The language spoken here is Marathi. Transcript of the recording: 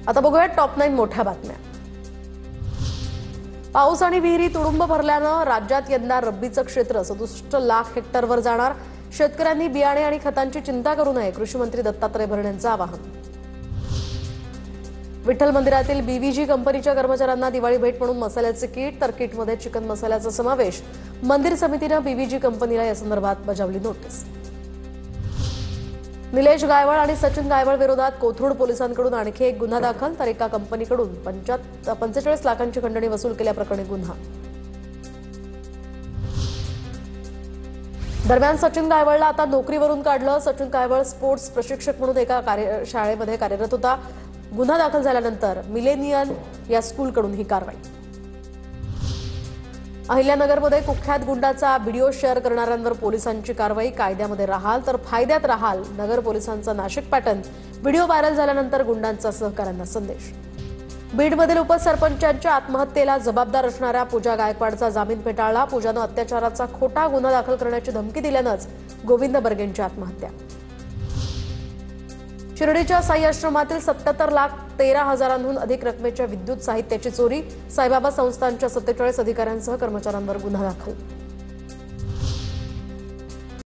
आता बघूया टॉप 9 मोठ्या बातम्या। पाऊस आणि विहिरी तुडुंब भरल्यानं राज्यात यंदा रब्बीचं क्षेत्र 67 लाख हेक्टरवर जाणार। शेतकऱ्यांनी बियाणे आणि खतांची चिंता करू नये, कृषी मंत्री दत्तात्रय भरणे यांचं आवाहन। विठ्ठल मंदिरातील बीव्हीजी कंपनीच्या कर्मचाऱ्यांना दिवाळी भेट म्हणून मसाल्याचे किट, तर किटमध्ये चिकन मसाल्याचा समावेश। मंदिर समितीनं बीव्हीजी कंपनीला या संदर्भात बजावली नोटीस। निलेश गायवळ आणि सचिन गायवळ विरोधात कोथरूड पोलिसांकडून आणखी एक गुन्हा दाखल, तर एका कंपनीकडून 45 लाखांची खंडणी वसूल केल्याप्रकरणी गुन्हा। दरम्यान सचिन गायवळला आता नोकरीवरून काढलं। सचिन गायवळ स्पोर्ट्स प्रशिक्षक म्हणून एका शाळेमध्ये कार्यरत होता। गुन्हा दाखल झाल्यानंतर मिलेनियन या स्कूलकडून ही कारवाई। अहिल्यानगरमध्ये कुख्यात गुंडाचा व्हिडिओ शेअर करणाऱ्यांवर पोलिसांची कारवाई। कायद्यामध्ये राहाल तर फायद्यात राहाल, नगर पोलिसांचा नाशिक पॅटर्न। व्हिडिओ व्हायरल झाल्यानंतर गुंडांचा सहकाऱ्यांना संदेश। बीडमधील उपसरपंचांच्या आत्महत्येला जबाबदार असणाऱ्या पूजा गायकवाडचा जामीन फेटाळला। पूजानं अत्याचाराचा खोटा गुन्हा दाखल करण्याची धमकी दिल्यानंच गोविंद बर्गेंची आत्महत्या। शिर्डीच्या साई आश्रमातील 77,13,000 अधिक रकमेच्या विद्युत साहित्याची चोरी। साईबाबा संस्थानच्या 47 अधिकाऱ्यांसह कर्मचाऱ्यांवर गुन्हा दाखल।